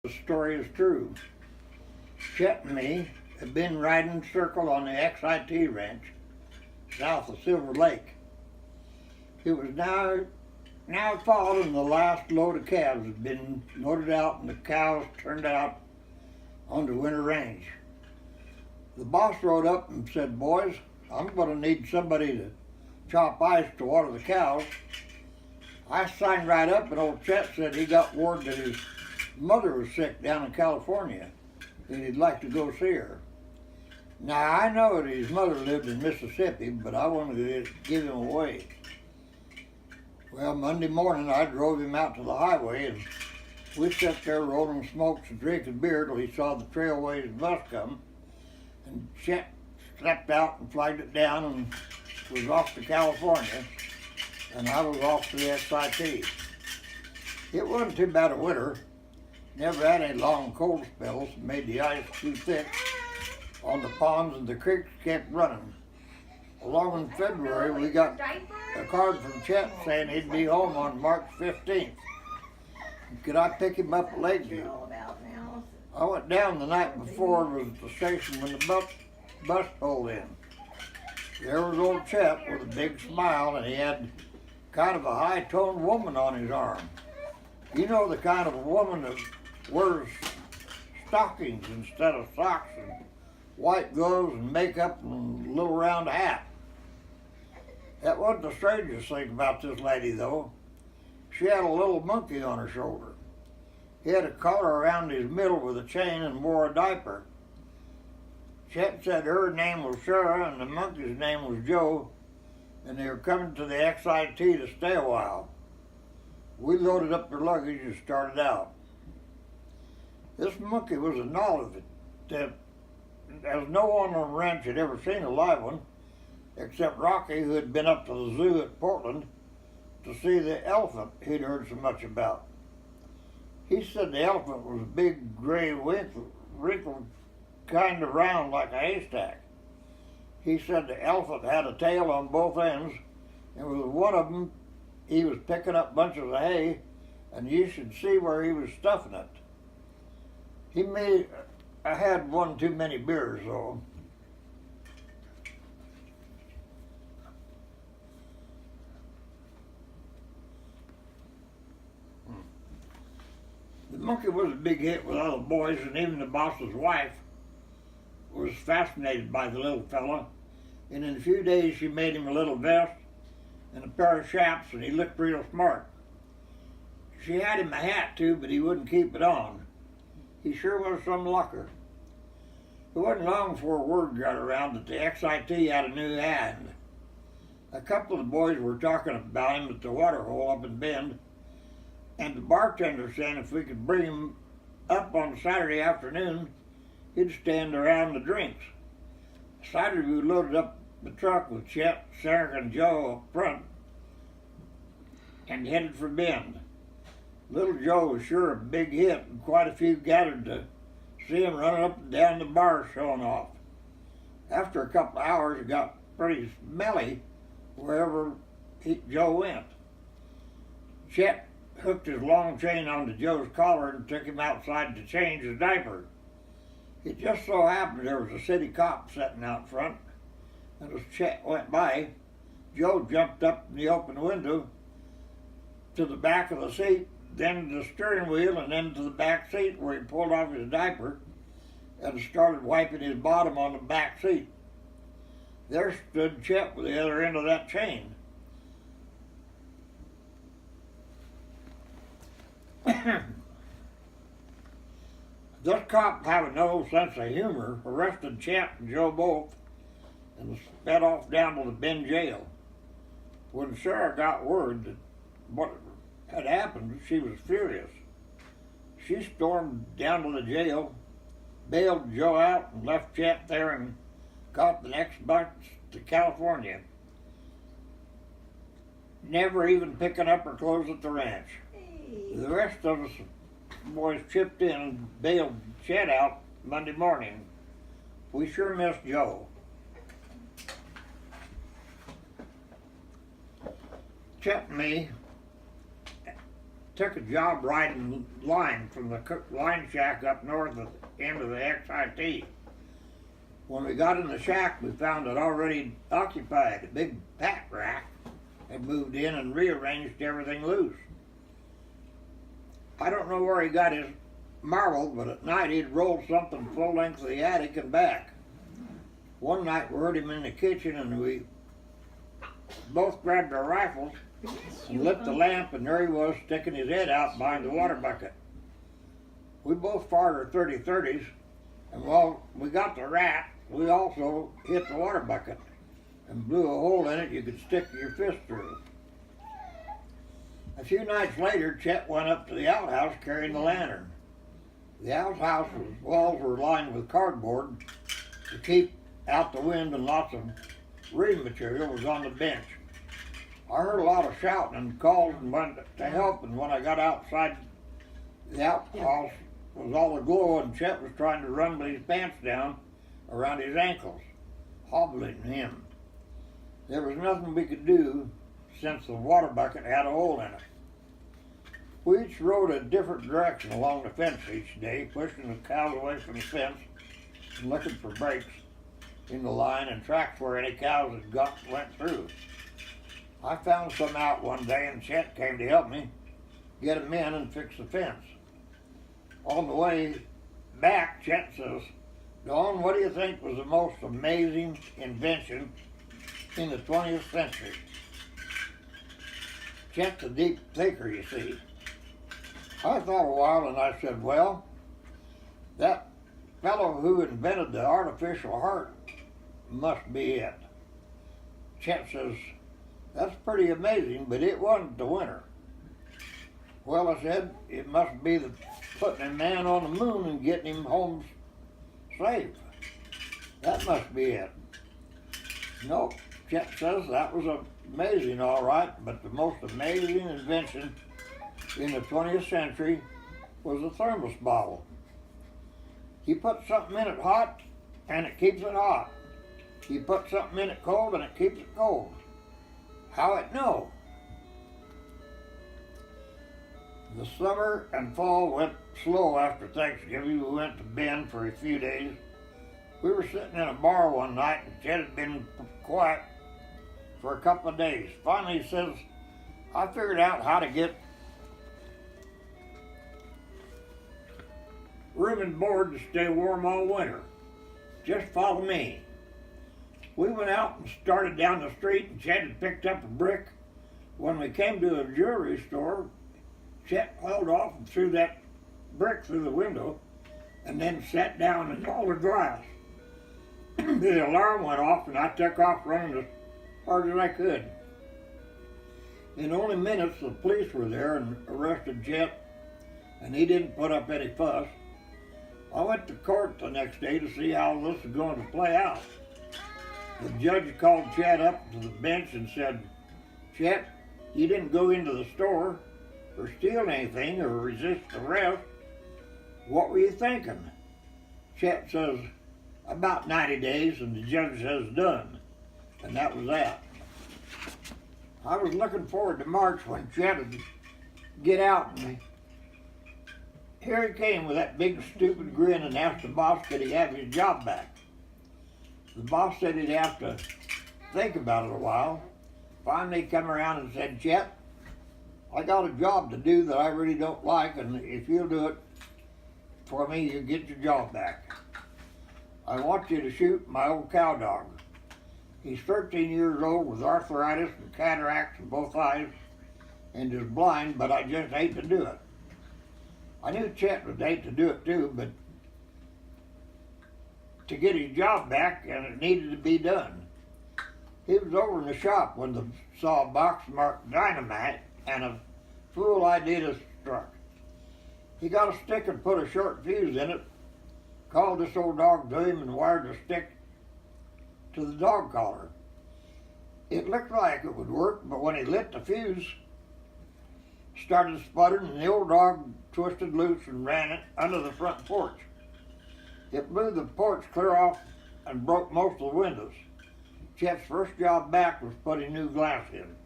The story is true. Chet and me had been riding circle on the XIT ranch south of Silver Lake. It was now fall, and the last load of calves had been loaded out and the cows turned out on the winter range. The boss rode up and said, "Boys, I'm going to need somebody to chop ice to water the cows." I signed right up, and old Chet said he got word that his mother was sick down in California and he'd like to go see her. Now, I know that his mother lived in Mississippi, but I wanted to give him away. Well, Monday morning I drove him out to the highway, and we sat there rolling smokes and drinking beer till he saw the Trailways bus come, and Chet stepped out and flagged it down and was off to California, and I was off to the XIT. It wasn't too bad a winter. Never had any long cold spells, made the ice too thick on the ponds, and the creeks kept running. Along in February, we got a card from Chet saying he'd be home on March 15th. Could I pick him up at Lakeview? I went down the night before and was at the station when the bus pulled in. There was old Chet with a big smile, and he had kind of a high-toned woman on his arm. You know, the kind of a woman that wears stockings instead of socks, and white gloves and makeup and a little round hat. That wasn't the strangest thing about this lady, though. She had a little monkey on her shoulder. He had a collar around his middle with a chain and wore a diaper. Chet said her name was Sarah and the monkey's name was Joe, and they were coming to the XIT to stay a while. We loaded up their luggage and started out. This monkey was a knowledge that as no one on the ranch had ever seen a live one, except Rocky, who had been up to the zoo at Portland to see the elephant he'd heard so much about. He said the elephant was a big, gray, wrinkled, kind of round like a haystack. He said the elephant had a tail on both ends, and with one of them he was picking up bunches of hay, and you should see where he was stuffing it. I had one too many beers, though. The monkey was a big hit with all the boys, and even the boss's wife was fascinated by the little fella, and in a few days she made him a little vest and a pair of chaps, and he looked real smart. She had him a hat too, but he wouldn't keep it on. He sure was some lucker. It wasn't long before word got around that the XIT had a new hand. A couple of the boys were talking about him at the water hole up in Bend, and the bartender saying if we could bring him up on Saturday afternoon, he'd stand around the drinks. Saturday we loaded up the truck with Chet, Sarah, and Joe up front and headed for Bend. Little Joe was sure a big hit, and quite a few gathered to see him running up and down the bar showing off. After a couple of hours, it got pretty smelly wherever Joe went. Chet hooked his long chain onto Joe's collar and took him outside to change his diaper. It just so happened there was a city cop sitting out front, and as Chet went by, Joe jumped up in the open window to the back of the seat, then to the steering wheel, and then to the back seat where he pulled off his diaper and started wiping his bottom on the back seat. There stood Chet with the other end of that chain. This cop, having no sense of humor, arrested Chet and Joe both and sped off down to the Bend jail. When Sarah got word that what had happened, she was furious. She stormed down to the jail, bailed Joe out, and left Chet there and caught the next bus to California, never even picking up her clothes at the ranch. The rest of us boys chipped in and bailed Chet out Monday morning. We sure missed Joe. Chet and me took a job riding line from the line shack up north at the end of the XIT. When we got in the shack, we found it already occupied. A big pack rack had moved in and rearranged everything loose. I don't know where he got his marble, but at night he'd roll something full length of the attic and back. One night we heard him in the kitchen, and we both grabbed our rifles and lit the lamp, and there he was sticking his head out behind the water bucket. We both fired our 30-30s, and while we got the rat, we also hit the water bucket and blew a hole in it you could stick your fist through. A few nights later, Chet went up to the outhouse carrying the lantern. The outhouse walls were lined with cardboard to keep out the wind, and lots of reading material was on the bench. I heard a lot of shouting and calls and went to help, and when I got outside the outhouse, it was all aglow, and Chet was trying to run with his pants down around his ankles, hobbling him. There was nothing we could do since the water bucket had a hole in it. We each rode a different direction along the fence each day, pushing the cows away from the fence and looking for breaks in the line and tracks where any cows had went through. I found some out one day, and Chet came to help me get them in and fix the fence. On the way back, Chet says, "Don, what do you think was the most amazing invention in the 20th century?" Chet's a deep thinker, you see. I thought a while, and I said, well, that fellow who invented the artificial heart must be it. Chet says, that's pretty amazing, but it wasn't the winner. Well, I said, it must be the putting a man on the moon and getting him home safe. That must be it. Nope, Chet says that was amazing, all right, but the most amazing invention in the 20th century was the thermos bottle. You put something in it hot, and it keeps it hot. You put something in it cold, and it keeps it cold. How it know? The summer and fall went slow after Thanksgiving. We went to Bend for a few days. We were sitting in a bar one night, and Chet had been quiet for a couple of days. Finally, he says, I figured out how to get room and board to stay warm all winter. Just follow me. We went out and started down the street, and Chet had picked up a brick. When we came to a jewelry store, Chet hauled off and threw that brick through the window, and then sat down and hauled the glass. The alarm went off, and I took off running as hard as I could. In only minutes, the police were there and arrested Chet, and he didn't put up any fuss. I went to court the next day to see how this was going to play out. The judge called Chet up to the bench and said, Chet, you didn't go into the store or steal anything or resist arrest. What were you thinking? Chet says, about 90 days, and the judge says done. And that was that. I was looking forward to March when Chet would get out, and here he came with that big stupid grin and asked the boss could he have his job back. The boss said he'd have to think about it a while. Finally he come around and said, Chet, I got a job to do that I really don't like, and if you'll do it for me, you'll get your job back. I want you to shoot my old cow dog. He's 13 years old with arthritis and cataracts in both eyes and is blind, but I just hate to do it. I knew Chet would hate to do it too, but to get his job back, and it needed to be done. He was over in the shop when they saw a box marked dynamite, and a fool idea struck. He got a stick and put a short fuse in it, called this old dog to him, and wired the stick to the dog collar. It looked like it would work, but when he lit the fuse, it started sputtering, and the old dog twisted loose and ran it under the front porch. It blew the porch clear off and broke most of the windows. Chet's first job back was putting new glass in.